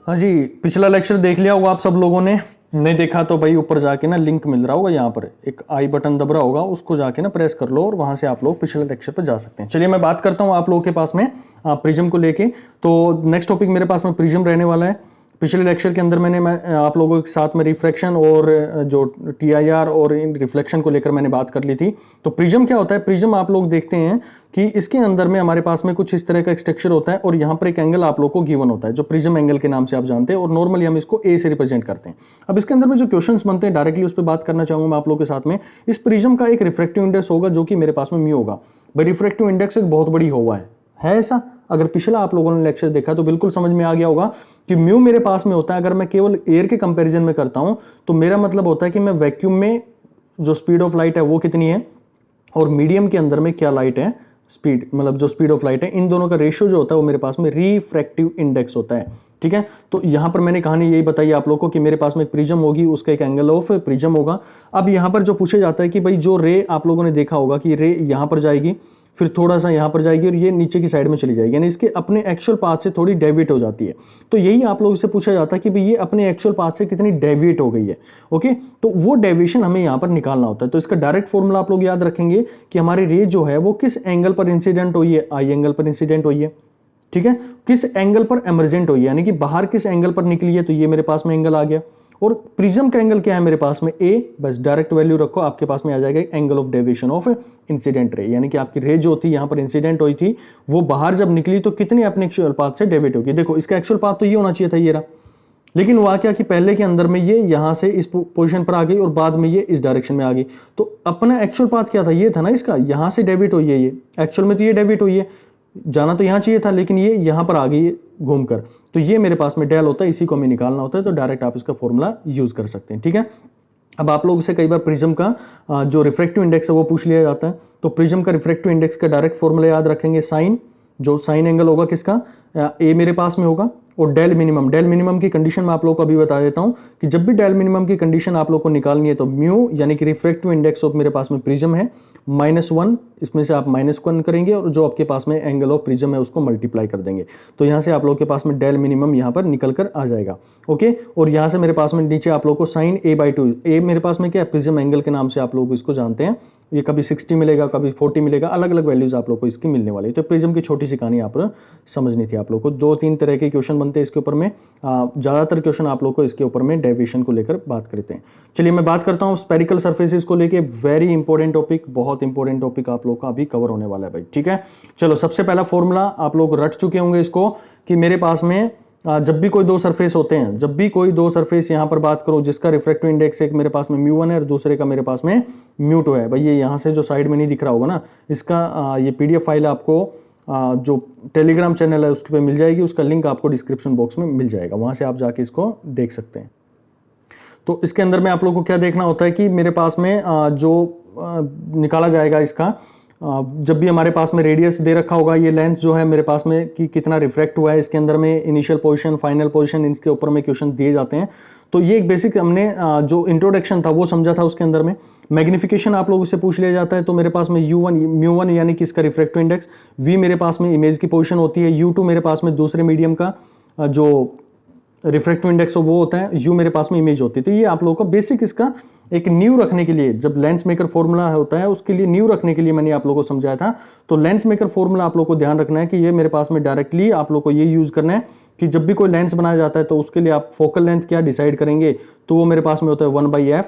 हाँ जी, पिछला लेक्चर देख लिया होगा आप सब लोगों ने। नहीं देखा तो भाई ऊपर जाके ना लिंक मिल रहा होगा, यहाँ पर एक आई बटन दब रहा होगा, उसको जाके ना प्रेस कर लो और वहां से आप लोग पिछले लेक्चर पर जा सकते हैं। चलिए मैं बात करता हूँ आप लोगों के पास में प्रिज्म को लेके। तो नेक्स्ट टॉपिक मेरे पास में प्रिज्म रहने वाला है। पिछले लेक्चर के अंदर मैं आप लोगों के साथ में रिफ्रैक्शन और जो TIR और इन रिफ्लेक्शन को लेकर मैंने बात कर ली थी। तो प्रिज्म क्या होता है? प्रिज्म आप लोग देखते हैं कि इसके अंदर में हमारे पास में कुछ इस तरह का एक स्ट्रक्चर होता है और यहाँ पर एक एंगल आप लोग को गिवन होता है जो प्रिज्म एंगल के नाम से आप जानते हैं, और नॉर्मली हम इसको ए से रिप्रेजेंट करते हैं। अब इसके अंदर में जो क्वेश्चंस बनते हैं डायरेक्टली उस पर बात करना चाहूंगा मैं आप लोग के साथ में। इस प्रिज्म का एक रिफ्रैक्टिव इंडेक्स होगा जो कि मेरे पास में म्यू होगा। भाई रिफ्रैक्टिव इंडेक्स एक बहुत बड़ी हुआ है ऐसा? अगर पिछला आप लोगों ने लेक्चर देखा तो बिल्कुल समझ में आ गया होगा कि म्यू मेरे पास में होता है। अगर मैं केवल एयर के कंपैरिजन में करता हूं तो मेरा मतलब होता है कि मैं वैक्यूम में जो स्पीड ऑफ लाइट है वो कितनी है और मीडियम के अंदर में क्या लाइट है, स्पीड मतलब जो स्पीड ऑफ लाइट है, इन दोनों का रेशियो जो होता है वो मेरे पास में रिफ्रैक्टिव इंडेक्स होता है। ठीक है, तो यहां पर मैंने कहानी यही बताई आप लोगों को कि मेरे पास में एक प्रिज्म होगी, उसका एक एंगल ऑफ प्रिज्म होगा। अब यहां पर जो पूछा जाता है कि भाई जो रे आप लोगों ने देखा होगा कि रे यहां पर जाएगी, फिर थोड़ा सा यहां पर जाएगी और ये नीचे की साइड में चली जाएगी, यानी इसके अपने एक्चुअल पाथ से थोड़ी डेविएट हो जाती है। तो यही आप लोगों से पूछा जाता है कि भाई ये अपने एक्चुअल पाथ से कितनी डेविएट हो गई है। ओके, तो वो डेविएशन हमें यहां पर निकालना होता है। तो इसका डायरेक्ट फॉर्मूला आप लोग याद रखेंगे कि हमारी रे जो है वो किस एंगल पर इंसिडेंट हुई है, आई एंगल पर इंसिडेंट हुई है। ठीक है, किस एंगल पर एमर्जेंट हुई है, यानी कि बाहर किस एंगल पर निकली है, तो ये मेरे पास में एंगल आ गया। और प्रिज्म का एंगल क्या है मेरे पास में? ए, बस डायरेक्ट वैल्यू रखो, आपके पास में आ जाएगा angle of deviation of incident ray, यानी कि आपकी रे जो थी यहां पर इंसिडेंट हुई थी वो बाहर जब निकली तो कितनी अपने एक्चुअल पाथ से डेविएट होगी। देखो इसका एक्चुअल पाथ तो ये होना चाहिए था, ये रहा, लेकिन हुआ क्या कि पहले के अंदर में ये यहां से इस पोजीशन पर आ गई और बाद में ये इस डायरेक्शन में आ गई। तो अपना एक्चुअल पाथ क्या था? ये था ना इसका, यहां से डेविएट हुई है, ये एक्चुअल में तो ये डेविएट हुई है, जाना तो यहां चाहिए था लेकिन ये यहां पर आ गई घूमकर। तो ये मेरे पास में डेल होता है, इसी को हमें निकालना होता है। तो डायरेक्ट आप इसका फॉर्मूला यूज कर सकते हैं। ठीक है, अब आप लोगों से कई बार प्रिज्म का जो रिफ्रैक्टिव इंडेक्स है वो पूछ लिया जाता है। तो प्रिज्म का रिफ्रैक्टिव इंडेक्स का डायरेक्ट फॉर्मूला याद रखेंगे, साइन, जो साइन एंगल होगा किसका, ए मेरे पास में होगा, और डेल मिनिमम। डेल मिनिमम की कंडीशन मैं आप लोगों को अभी बता देता हूं कि जब भी डेल मिनिमम की कंडीशन आप लोग को निकालनी है तो म्यू यानी कि रिफ्रैक्टिव इंडेक्स ऑफ मेरे पास में प्रिज्म है -1, इसमें से आप -1 करेंगे और जो आपके पास में एंगल ऑफ प्रिज्म है उसको मल्टीप्लाई कर देंगे। तो यहां से आप लोग के पास में डेल मिनिमम यहां पर निकल कर आ जाएगा। ओके, और यहां से मेरे पास में नीचे आप लोग को साइन A/2, ए मेरे पास में क्या है, प्रिज्म एंगल के नाम से आप लोग इसको जानते हैं। ये कभी 60 मिलेगा, कभी 40 मिलेगा, अलग अलग वैल्यूज आप लोग को इसकी मिलने वाली है। तो प्रिज्म की छोटी सी कहानी आप समझनी थी आप लोग को। 2-3 तरह के क्वेश्चन बनते हैं इसके ऊपर में, ज्यादातर क्वेश्चन आप लोग को इसके ऊपर में डेविएशन को लेकर बात करते हैं। चलिए मैं बात करता हूं स्पेरिकल सर्फेसिस को लेके। वेरी इंपॉर्टेंट टॉपिक, बहुत इंपॉर्टेंट टॉपिक आप लोग का अभी कवर होने वाला है भाई। ठीक है, चलो सबसे पहला फॉर्मूला आप लोग रट चुके होंगे इसको कि मेरे पास में जब भी कोई दो सरफेस होते हैं, जब भी कोई दो सरफेस यहां पर बात करो जिसका रिफ्रैक्टिव इंडेक्स एक मेरे पास में μ1 है और दूसरे का मेरे पास में μ2 है। भाई ये यहां से जो साइड में नहीं दिख रहा होगा ना, इसका ये PDF फाइल आपको जो टेलीग्राम चैनल है उसके पे मिल जाएगी, उसका लिंक आपको डिस्क्रिप्शन बॉक्स में मिल जाएगा, वहां से आप जाके इसको देख सकते हैं। तो इसके अंदर में आप लोगों को क्या देखना होता है कि मेरे पास में जो निकाला जाएगा इसका, जब भी हमारे पास में रेडियस दे रखा होगा, ये लेंस जो है मेरे पास में कि कितना रिफ्रैक्ट हुआ है, इसके अंदर में इनिशियल पोजीशन, फाइनल पोजीशन, इसके ऊपर में क्वेश्चन दिए जाते हैं। तो ये एक बेसिक हमने जो इंट्रोडक्शन था वो समझा था। उसके अंदर में मैग्निफिकेशन आप लोगों से पूछ लिया जाता है। तो मेरे पास में μ1 यानी कि इसका रिफ्रैक्टिव इंडेक्स, V मेरे पास में इमेज की पोजीशन होती है, U2 मेरे पास में दूसरे मीडियम का जो रिफ्रैक्टिव इंडेक्स वो होता है, U मेरे पास में इमेज होती है। तो ये आप लोगों का बेसिक इसका एक न्यू रखने के लिए, जब लेंस मेकर फॉर्मूला होता है उसके लिए न्यू रखने के लिए मैंने आप लोगों को समझाया था। तो लेंस मेकर फॉर्मूला आप लोगों को ध्यान रखना है कि ये मेरे पास में डायरेक्टली आप लोग को ये यूज करना है कि जब भी कोई लेंस बनाया जाता है तो उसके लिए आप फोकल लेंथ क्या डिसाइड करेंगे, तो वो मेरे पास में होता है 1/f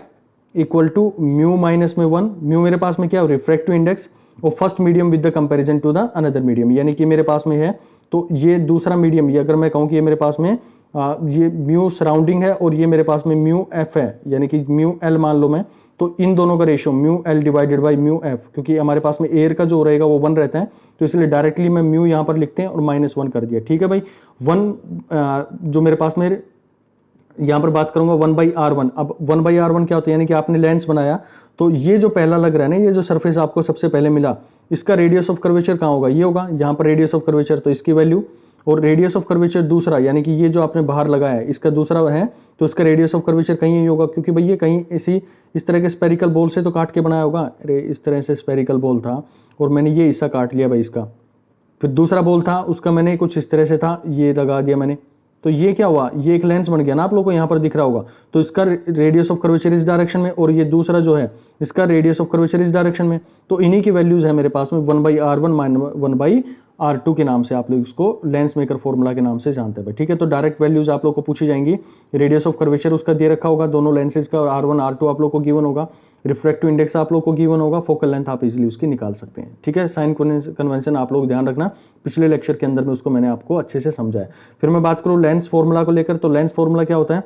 इक्वल टू μ-1। म्यू मेरे पास में क्या है, रिफ्रैक्टिव इंडेक्स और first medium with the comparison to the another medium, यानी कि मेरे पास में है तो ये दूसरा मीडियम, ये अगर मैं कहूं कि ये मेरे पास में ये म्यू सराउंडिंग है और ये मेरे पास में μf है, यानी कि μl मान लो मैं, तो इन दोनों का ratio μl divided by μf, क्योंकि हमारे पास में एयर का जो रहेगा वो 1 रहता है, तो इसलिए डायरेक्टली मैं म्यू यहां पर लिखते हैं और -1 कर दिया। ठीक है भाई, 1 जो मेरे पास में यहां पर बात करूंगा 1/r1। अब 1/r1 क्या होता है, यानी कि आपने लेंस बनाया तो ये जो पहला लग रहा है ना, ये जो सरफेस आपको सबसे पहले मिला, इसका रेडियस ऑफ कर्वेचर कहां होगा, ये होगा यहां पर रेडियस ऑफ कर्वेचर, तो इसकी वैल्यू, और रेडियस ऑफ कर्वेचर दूसरा, यानी कि ये जो आपने बाहर लगाया है इसका दूसरा है, तो इसका रेडियस ऑफ कर्वेचर कहीं यही होगा, क्योंकि भाई ये कहीं इस तरह के स्पेरिकल बॉल से तो काट के बनाया होगा। अरे इस तरह से स्पेरिकल बॉल था और मैंने ये हिस्सा काट लिया भाई इसका, फिर दूसरा बॉल था उसका मैंने कुछ इस तरह से था, ये लगा दिया मैंने, तो ये क्या हुआ, ये एक लेंस बन गया ना, आप लोगों को यहाँ पर दिख रहा होगा। तो इसका रेडियस ऑफ कर्वेचर इस डायरेक्शन में, और ये दूसरा जो है इसका रेडियस ऑफ कर्वेचर इस डायरेक्शन में। तो इन्हीं की वैल्यूज है मेरे पास में 1/r1 माइनस 1/r2 के नाम से आप लोग इसको लेंस मेकर फॉर्मूला के नाम से जानते हैं, ठीक है। तो डायरेक्ट वैल्यूज आप लोग को पूछी जाएंगी। रेडियस ऑफ कर्वेचर उसका दे रखा होगा दोनों लेंसेज का, और R1 R2 आप लोग को गिवन होगा। रिफ्रैक्टिव इंडेक्स आप लोग को गिवन होगा। फोकल लेंथ आप इजीली उसकी निकाल सकते हैं, ठीक है। साइन कन्वेंशन आप लोग ध्यान रखना, पिछले लेक्चर के अंदर में उसको मैंने आपको अच्छे से समझाया। फिर मैं बात करूँ लेंस फॉर्मूला को लेकर, तो लेंस फॉर्मूला क्या होता है,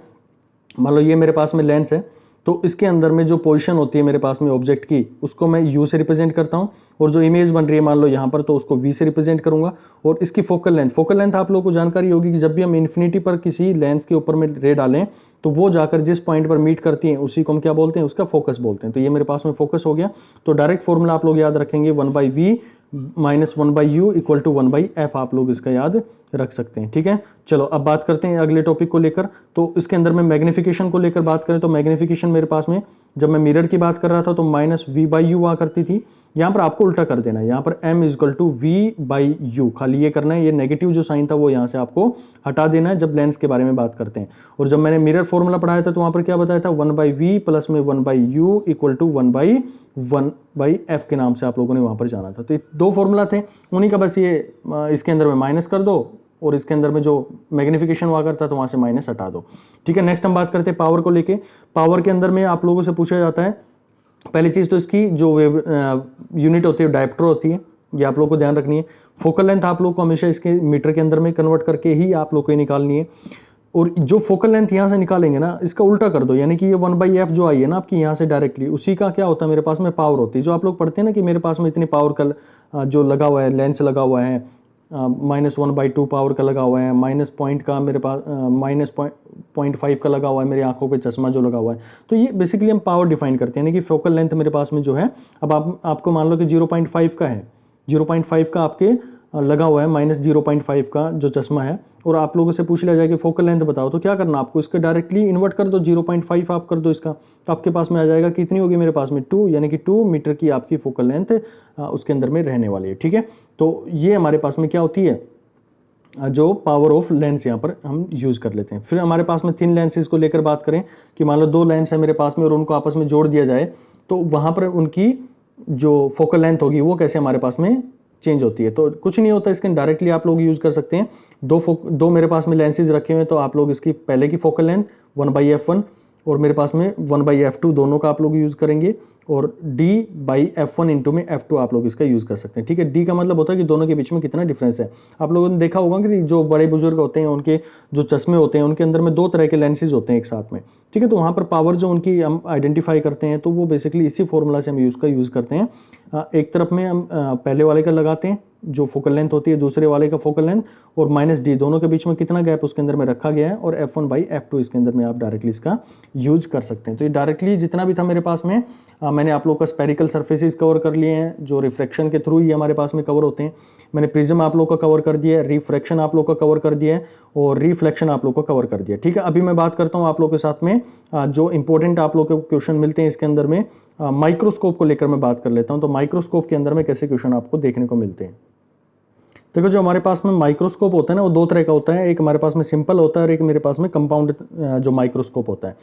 मान लो ये मेरे पास में लेंस है, तो इसके अंदर में जो पोजीशन होती है मेरे पास में ऑब्जेक्ट की, उसको मैं U से रिप्रेजेंट करता हूं, और जो इमेज बन रही है मान लो यहाँ पर, तो उसको V से रिप्रेजेंट करूंगा। और इसकी फोकल लेंथ आप लोगों को जानकारी होगी कि जब भी हम इन्फिनिटी पर किसी लेंस के ऊपर में रे डालें, तो वो जाकर जिस पॉइंट पर मीट करती है उसी को हम क्या बोलते हैं, उसका फोकस बोलते हैं। तो ये मेरे पास में फोकस हो गया। तो डायरेक्ट फॉर्मूला आप लोग याद रखेंगे 1/v minus 1/u equal to 1/f, आप लोग इसका याद रख सकते हैं, ठीक है। चलो अब बात करते हैं अगले टॉपिक को लेकर। तो इसके अंदर में मैग्निफिकेशन को लेकर बात करें, तो मैग्निफिकेशन मेरे पास में जब मैं मिरर की बात कर रहा था तो -v/u हुआ करती थी। यहाँ पर आपको उल्टा कर देना है, यहाँ पर m इक्वल टू v/u, खाली ये करना है। ये नेगेटिव जो साइन था वो यहाँ से आपको हटा देना है जब लेंस के बारे में बात करते हैं। और जब मैंने मिरर फॉर्मूला पढ़ाया था तो वहाँ पर क्या बताया था, 1/v प्लस में 1/u इक्वल टू 1/f के नाम से आप लोगों ने वहाँ पर जाना था। तो ये दो फॉर्मूला थे, उन्हीं का बस ये इसके अंदर में माइनस कर दो, और इसके अंदर में जो मैग्निफिकेशन हुआ करता है तो वहाँ से माइनस हटा दो, ठीक है। नेक्स्ट हम बात करते हैं पावर को लेके। पावर के अंदर में आप लोगों से पूछा जाता है, पहली चीज़ तो इसकी जो यूनिट होती है डायप्टर होती है, ये आप लोग को ध्यान रखनी है। फोकल लेंथ आप लोग को हमेशा इसके मीटर के अंदर में कन्वर्ट करके ही आप लोग को निकालनी है। और जो फोकल लेंथ यहाँ से निकालेंगे ना, इसका उल्टा कर दो, यानी कि ये 1/f जो आई है ना आपकी यहाँ से डायरेक्टली, उसी का क्या होता है मेरे पास में पावर होती है। जो आप लोग पढ़ते हैं ना कि मेरे पास में इतनी पावर का जो लगा हुआ है, लेंस लगा हुआ है, -1/2 पावर का लगा हुआ है, माइनस पॉइंट का मेरे पास -0.5 का लगा हुआ है, मेरी आंखों पे चश्मा जो लगा हुआ है। तो ये बेसिकली हम पावर डिफाइन करते हैं, यानी कि फोकल लेंथ मेरे पास में जो है, अब आपको मान लो कि 0.5 का है, 0.5 का आपके लगा हुआ है, -0.5 का जो चश्मा है, और आप लोगों से पूछ लिया जाए कि फोकल लेंथ बताओ, तो क्या करना आपको, इसके डायरेक्टली इन्वर्ट कर दो, 0.5 आप कर दो इसका, तो आपके पास में आ जाएगा कितनी होगी मेरे पास में 2, यानी कि 2 मीटर की आपकी फोकल लेंथ उसके अंदर में रहने वाली है, ठीक है। तो ये हमारे पास में क्या होती है, जो पावर ऑफ लेंस यहाँ पर हम यूज़ कर लेते हैं। फिर हमारे पास में थिन लेंसेज को लेकर बात करें कि मान लो 2 लेंस है मेरे पास में और उनको आपस में जोड़ दिया जाए, तो वहाँ पर उनकी जो फोकल लेंथ होगी वो कैसे हमारे पास में चेंज होती है। तो कुछ नहीं होता, इसके डायरेक्टली आप लोग यूज़ कर सकते हैं। दो मेरे पास में लेंसेज रखे हुए हैं, तो आप लोग इसकी पहले की फोकल लेंथ 1/f1 और मेरे पास में 1/f2 दोनों का आप लोग यूज़ करेंगे, और d/f1 इंटू में f2 आप लोग इसका यूज़ कर सकते हैं, ठीक है। d का मतलब होता है कि दोनों के बीच में कितना डिफरेंस है। आप लोगों ने देखा होगा कि जो बड़े बुजुर्ग होते हैं उनके जो चश्मे होते हैं उनके अंदर में 2 तरह के लेंसेज होते हैं एक साथ में, ठीक है। तो वहाँ पर पावर जो उनकी हम आइडेंटिफाई करते हैं, तो वो बेसिकली इसी फॉर्मूला से हम यूज़ करते हैं। एक तरफ में हम पहले वाले का लगाते हैं जो फोकल लेंथ होती है, दूसरे वाले का फोकल लेंथ, और -d दोनों के बीच में कितना गैप उसके अंदर में रखा गया है, और f1/f2 इसके अंदर में आप डायरेक्टली इसका यूज कर सकते हैं। तो ये डायरेक्टली जितना भी था मेरे पास में, मैंने आप लोग का स्पेरिकल सर्फेसिस कवर कर लिए हैं जो रिफ्रैक्शन के थ्रू ही हमारे पास में कवर होते हैं। मैंने प्रिज्म आप लोग का कवर कर दिया है, रिफ्रैक्शन आप लोग का कवर कर दिया है, और रिफ्लेक्शन आप लोग का कवर कर दिया है, ठीक है। अभी मैं बात करता हूँ आप लोग के साथ में जो इंपॉर्टेंट आप लोग के क्वेश्चन मिलते हैं इसके अंदर में, माइक्रोस्कोप को लेकर मैं बात कर लेता हूँ। तो माइक्रोस्कोप के अंदर में कैसे क्वेश्चन आपको देखने को मिलते हैं। देखो जो हमारे पास में माइक्रोस्कोप होता है ना, वो 2 तरह का होता है, एक हमारे पास में सिंपल होता है और एक मेरे पास में कंपाउंड जो माइक्रोस्कोप होता है।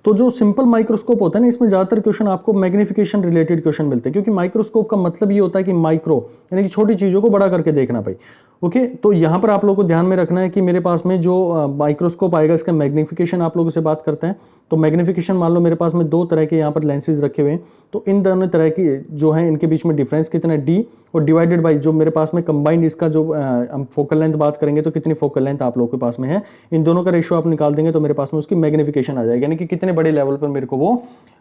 तो जो सिंपल माइक्रोस्कोप होता है ना, इसमें ज़्यादातर क्वेश्चन आपको मैग्निफिकेशन रिलेटेड क्वेश्चन मिलते हैं, क्योंकि माइक्रोस्कोप का मतलब ये होता है कि माइक्रो यानी कि छोटी चीज़ों को बड़ा करके देखना भाई, ओके। तो यहाँ पर आप लोग को ध्यान में रखना है कि मेरे पास में जो माइक्रोस्कोप आएगा इसका मैग्निफिकेशन आप लोगों से बात करते हैं। तो मैग्निफिकेशन मान लो मेरे पास में 2 तरह के यहाँ पर लेंसेज रखे हुए हैं, तो इन दोनों तरह की जो है इनके बीच में डिफरेंस कितना है d, और डिवाइडेड बाई जो मेरे पास में कंबाइंड इसका जो हम फोकल लेंथ बात करेंगे तो कितनी फोकल लेंथ आप लोगों के पास में है, इन दोनों का रेशियो आप निकाल देंगे तो मेरे पास में उसकी मैग्निफिकेशन आ जाएगी, यानी कि कितने बड़े लेवल पर मेरे को वो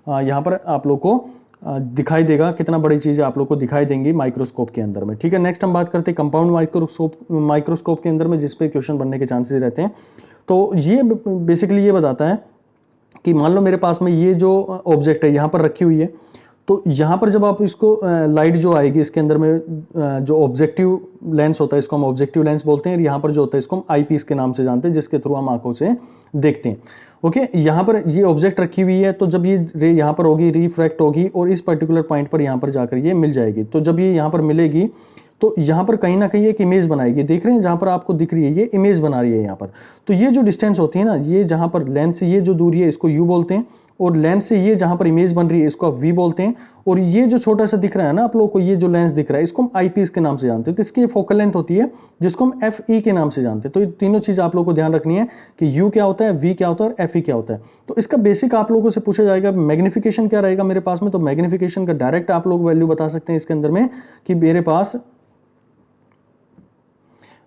यहाँ पर आप लोग को दिखाई देगा, कितना बड़ी चीज़ें आप लोग को दिखाई देंगी माइक्रोस्कोप के अंदर में, ठीक है। नेक्स्ट हम बात करते हैं कंपाउंड माइक्रोस्कोप के अंदर में, जिस पे क्वेश्चन बनने के चांसेस रहते हैं। तो ये बेसिकली ये बताता है कि मान लो मेरे पास में ये जो ऑब्जेक्ट है यहाँ पर रखी हुई है, तो यहाँ पर जब आप इसको लाइट जो आएगी इसके अंदर में जो ऑब्जेक्टिव लेंस होता है, इसको हम ऑब्जेक्टिव लेंस बोलते हैं, और यहाँ पर जो होता है इसको हम आई पीस के नाम से जानते हैं, जिसके थ्रू हम आंखों से देखते हैं, ओके। यहाँ पर ये ऑब्जेक्ट रखी हुई है, तो जब ये रे यहाँ पर होगी, रिफ्रैक्ट होगी, और इस पर्टिकुलर पॉइंट पर यहाँ पर जाकर ये मिल जाएगी। तो जब ये यहाँ पर मिलेगी तो यहाँ पर कहीं ना कहीं एक इमेज बनाएगी, देख रहे हैं जहाँ पर आपको दिख रही है ये इमेज बना रही है यहाँ पर। तो ये जो डिस्टेंस होती है ना, ये जहाँ पर लेंस से ये जो दूरी है इसको u बोलते हैं, और लेंस से ये जहाँ पर इमेज बन रही है इसको आप v बोलते हैं, और ये जो छोटा सा दिख रहा है ना आप लोगों को, ये जो लेंस दिख रहा है इसको हम आई पीस के नाम से जानते हैं। तो इसकी फोकल लेंथ होती है जिसको हम एफ ई के नाम से जानते हैं। तो ये तीनों चीज़ आप लोगों को ध्यान रखनी है कि यू क्या होता है, वी क्या होता है और एफ ई क्या होता है। तो इसका बेसिक आप लोगों से पूछा जाएगा मैग्निफिकेशन क्या रहेगा मेरे पास में, तो मैग्निफिकेशन का डायरेक्ट आप लोग वैल्यू बता सकते हैं इसके अंदर में कि मेरे पास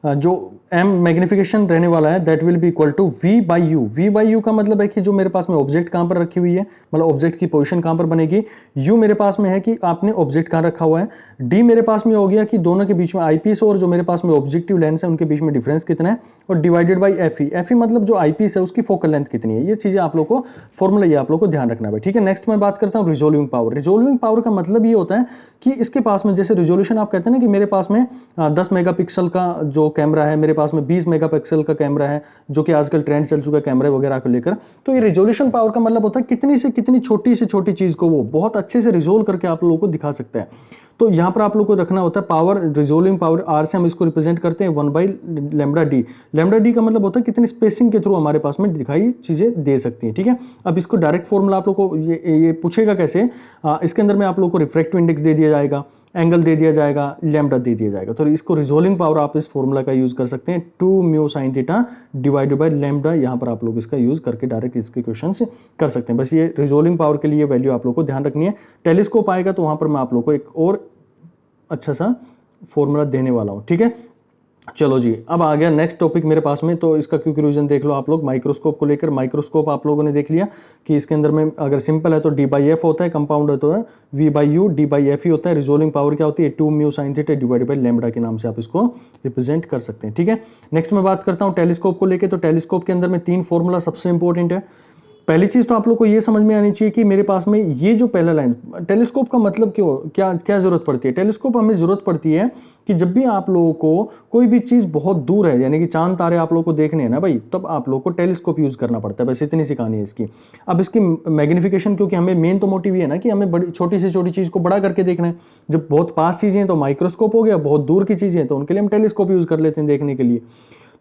जो m मैग्निफिकेशन रहने वाला है that will be equal to v by u. v by u का मतलब है कि जो मेरे पास में ऑब्जेक्ट कहाँ पर रखी हुई है, मतलब ऑब्जेक्ट की पोजीशन कहाँ पर बनेगी। u मेरे पास में है कि आपने ऑब्जेक्ट कहाँ रखा हुआ है। d मेरे पास में हो गया कि दोनों के बीच में आईपीस और जो मेरे पास में ऑब्जेक्टिव लेंस है उनके बीच में डिफरेंस कितना है, और डिवाइडेड बाई एफ ई मतलब जो आईपीस है उसकी फोकल लेंथ कितनी है। ये चीजें आप लोग को फॉर्मूला ये आप लोग को ध्यान रखना है। ठीक है, नेक्स्ट मैं बात करता हूँ रिजोल्विंग पावर। रिजोल्विंग पावर का मतलब ये होता है कि इसके पास में जैसे रिजोल्यूशन आप कहते हैं ना कि मेरे पास में 10 मेगापिक्सल का जो कैमरा है, मेरे पास में 20 मेगापिक्सल का कैमरा है, जो कि आजकल ट्रेंड चल चुका है कैमरे वगैरह को लेकर। तो ये रिजोल्यूशन पावर का मतलब होता है कितनी से कितनी छोटी से छोटी चीज को वो बहुत अच्छे से रिजोल्व करके आप लोगों को दिखा सकता है। तो यहाँ पर आप लोग को रखना होता है पावर, रिजोल्विंग पावर आर से हम इसको रिप्रेजेंट करते हैं 1 by lambda D. Lambda D का मतलब होता है कितनी स्पेसिंग के थ्रू हमारे पास में दिखाई चीजें दे सकती हैं। ठीक है, अब इसको डायरेक्ट फॉर्मूला आप लोग को ये पूछेगा कैसे, इसके अंदर में आप लोग को रिफ्रैक्टिव इंडेक्स दे दिया जाएगा, एंगल दे दिया जाएगा, लैम्डा दे दिया जाएगा। तो इसको रिजोल्विंग पावर आप इस फॉर्मूला का यूज कर सकते हैं 2 mu sine theta divided by lambda. यहाँ पर आप लोग इसका यूज करके डायरेक्ट इसके क्वेश्चन कर सकते हैं। बस ये रिजोल्विंग पावर के लिए वैल्यू आप लोग को ध्यान रखनी है। टेलीस्कोप आएगा तो वहां पर मैं आप लोग को एक और अच्छा सा फॉर्मूला देने वाला हूं। ठीक है, चलो जी, अब आ गया नेक्स्ट टॉपिक मेरे पास में। तो इसका क्विक रिवीजन देख लो आप लोग माइक्रोस्कोप को लेकर। माइक्रोस्कोप आप लोगों ने देख लिया कि इसके अंदर में अगर सिंपल है तो डी बाई एफ होता है, कंपाउंड है तो है V by U, D by F ही होता है। रिजोल्विंग पावर क्या होती है 2 mu sine theta divided by lambda के नाम से आप इसको रिप्रेजेंट कर सकते हैं। ठीक है, नेक्स्ट मैं बात करता हूँ टेलीस्कोप को लेकर। तो टेलीस्कोप के अंदर में 3 फॉर्मूला सबसे इंपॉर्टेंट है। पहली चीज तो आप लोग को ये समझ में आनी चाहिए कि मेरे पास में ये जो पहला लाइन, टेलीस्कोप का मतलब क्या क्या जरूरत पड़ती है। टेलीस्कोप हमें जरूरत पड़ती है कि जब भी आप लोगों को कोई भी चीज बहुत दूर है, यानी कि चांद तारे आप लोगों को देखने हैं ना भाई, तब आप लोगों को टेलीस्कोप यूज करना पड़ता है। बस इतनी सी कहानी है इसकी। अब इसकी मैग्निफिकेशन, क्योंकि हमें मेन तो मोटिव ये है ना कि हमें बड़ी छोटी से छोटी चीज को बड़ा करके देखना है। जब बहुत पास चीजें हैं तो माइक्रोस्कोप हो गया, बहुत दूर की चीजें हैं तो उनके लिए हम टेलीस्कोप यूज कर लेते हैं देखने के लिए।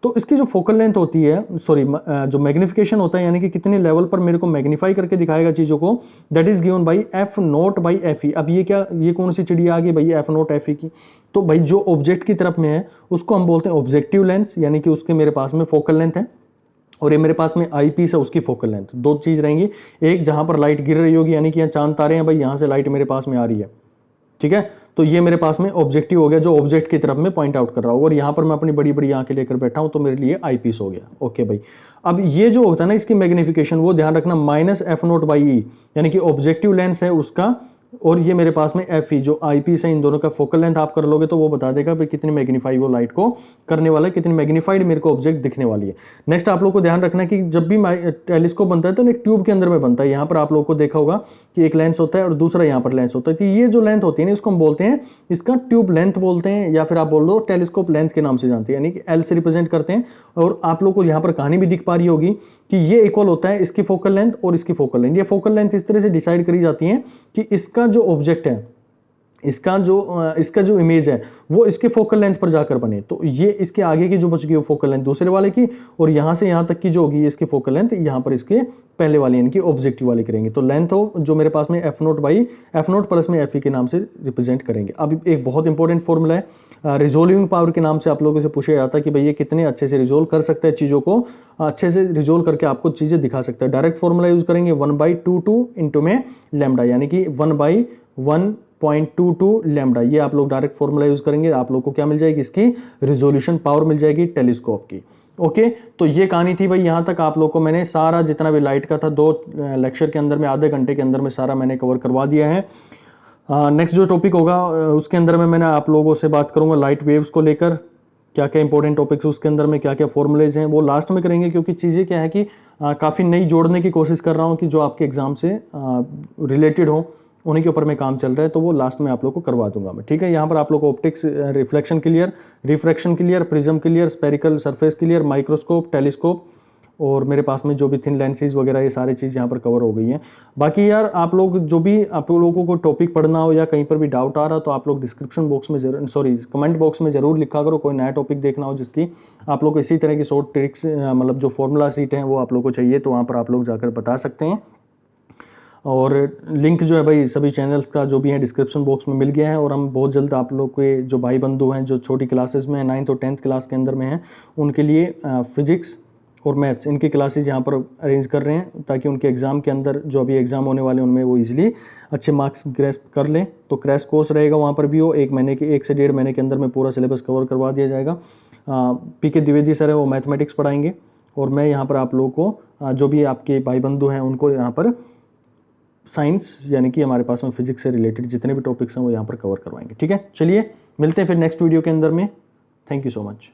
तो इसकी जो फोकल लेंथ होती है, सॉरी जो मैग्निफिकेशन होता है, यानी कि कितने लेवल पर मेरे को मैग्नीफाई करके दिखाएगा चीजों को, that is given by F note by F E. अब ये क्या, ये कौन सी चिड़िया आ गई भाई एफ नोट एफ ई की। तो भाई जो ऑब्जेक्ट की तरफ में है उसको हम बोलते हैं ऑब्जेक्टिव लेंस, यानी कि उसके मेरे पास में फोकल लेंथ है, और ये मेरे पास में आई पीस है उसकी फोकल लेंथ। दो चीज रहेंगी, एक जहां पर लाइट गिर रही होगी, यानी कि यहाँ चांद तारे हैं भाई, यहां से लाइट मेरे पास में आ रही है। ठीक है, तो ये मेरे पास में ऑब्जेक्टिव हो गया जो ऑब्जेक्ट की तरफ में पॉइंट आउट कर रहा हूं, और यहां पर मैं अपनी बड़ी बड़ी आंखें लेकर बैठा हूं तो मेरे लिए आई पीस हो गया। ओके भाई, अब ये जो होता है ना इसकी मैग्निफिकेशन, वो ध्यान रखना minus F note by E, यानी कि ऑब्जेक्टिव लेंस है उसका, और ये मेरे पास में एफ ई जो आई पीस है, इन दोनों का फोकल लेंथ आप कर लोगे तो वो बता देगा भाई कितनी मैग्नीफाई वो लाइट को करने वाला है, कितनी मैग्नीफाइड मेरे को ऑब्जेक्ट दिखने वाली है। नेक्स्ट आप लोग को ध्यान रखना है कि जब भी टेलीस्कोप बनता है तो एक ट्यूब के अंदर में बनता है। यहाँ पर आप लोग को देखा होगा कि एक लेंस होता है और दूसरा यहाँ पर लेंस होता है। तो ये जो लेंथ होती है ना इसको हम बोलते हैं, इसका ट्यूब लेंथ बोलते हैं, या फिर आप बोल लो टेलीस्कोप लेंथ के नाम से जानते हैं, यानी कि एल से रिप्रेजेंट करते हैं। और आप लोग को यहाँ पर कहानी भी दिख पा रही होगी कि ये इक्वल होता है इसकी फोकल लेंथ और इसकी फोकल लेंथ। ये फोकल लेंथ इस तरह से डिसाइड करी जाती है कि इसका जो ऑब्जेक्ट है, इसका जो इमेज है वो इसके फोकल लेंथ पर जाकर बने। तो ये इसके आगे की जो बच गई वो फोकल लेंथ दूसरे वाले की, और यहां से यहां तक की जो होगी इसकी फोकल लेंथ यहां पर इसके पहले वाली यानी कि ऑब्जेक्टिव वाली करेंगे। तो लेंथ हो जो मेरे पास में F note by F note plus में एफ ई के नाम से रिप्रेजेंट करेंगे। अब एक बहुत इंपॉर्टेंट फॉर्मूला है रिजोल्विंग पावर के नाम से आप लोगों से पूछा जाता है कि भाई ये कितने अच्छे से रिजोल्व कर सकता है, चीज़ों को अच्छे से रिजोल्व करके आपको चीज़ें दिखा सकता है। डायरेक्ट फॉर्मूला यूज करेंगे 1/22 इंटू में लैम्डा, यानी कि 1/1.22 लैम्डा। ये आप लोग डायरेक्ट फॉर्मूला यूज करेंगे, आप लोग को क्या मिल जाएगी, इसकी रिजोल्यूशन पावर मिल जाएगी टेलीस्कोप की। ओके, तो ये कहानी थी भाई। यहां तक आप लोग को मैंने सारा जितना भी लाइट का था 2 लेक्चर के अंदर में, आधे घंटे के अंदर में सारा मैंने कवर करवा दिया है। नेक्स्ट जो टॉपिक होगा उसके अंदर में मैंने आप लोगों से बात करूंगा लाइट वेव्स को लेकर, क्या क्या इंपॉर्टेंट टॉपिक्स उसके अंदर में, क्या क्या फॉर्मुलेज हैं, वो लास्ट में करेंगे। क्योंकि चीज़ें क्या है कि काफ़ी नई जोड़ने की कोशिश कर रहा हूँ कि जो आपके एग्जाम से रिलेटेड हो, उन्हीं के ऊपर में काम चल रहा है, तो वो लास्ट में आप लोग को करवा दूंगा मैं। ठीक है, यहाँ पर आप लोग को optics, reflection clear, refraction clear, prism clear, spherical surface clear, microscope, telescope और मेरे पास में जो भी थिन लेंसेज वगैरह ये सारी चीज़ यहाँ पर कवर हो गई हैं। बाकी यार आप लोग जो भी आप लोगों को टॉपिक पढ़ना हो या कहीं पर भी डाउट आ रहा तो आप लोग डिस्क्रिप्शन बॉक्स में कमेंट बॉक्स में ज़रूर लिखा करो। कोई नया टॉपिक देखना हो जिसकी आप लोग को इसी तरह की शॉर्ट ट्रिक्स मतलब जो फॉर्मूला सीट हैं वो आप लोग को चाहिए तो वहाँ पर आप लोग जाकर बता सकते हैं। और लिंक जो है भाई सभी चैनल्स का जो भी है डिस्क्रिप्शन बॉक्स में मिल गया है। और हम बहुत जल्द आप लोग के जो भाई बंधु हैं जो छोटी क्लासेस में 9th और 10th क्लास के अंदर में हैं उनके लिए फिजिक्स और मैथ्स इनकी क्लासेज यहाँ पर अरेंज कर रहे हैं ताकि उनके एग्ज़ाम के अंदर जो अभी एग्ज़ाम होने वाले हैं उनमें वो इजीली अच्छे मार्क्स ग्रेस्प कर लें। तो क्रैश कोर्स रहेगा वहाँ पर भी हो 1 से 1.5 महीने के अंदर में पूरा सिलेबस कवर करवा दिया जाएगा। पीके द्विवेदी सर है वो मैथमेटिक्स पढ़ाएंगे और मैं यहाँ पर आप लोगों को जो भी आपके भाई बंधु हैं उनको यहाँ पर साइंस यानी कि हमारे पास में फिजिक्स से रिलेटेड जितने भी टॉपिक्स हैं वो यहाँ पर कवर करवाएंगे। ठीक है, चलिए मिलते हैं फिर नेक्स्ट वीडियो के अंदर में। Thank you so much.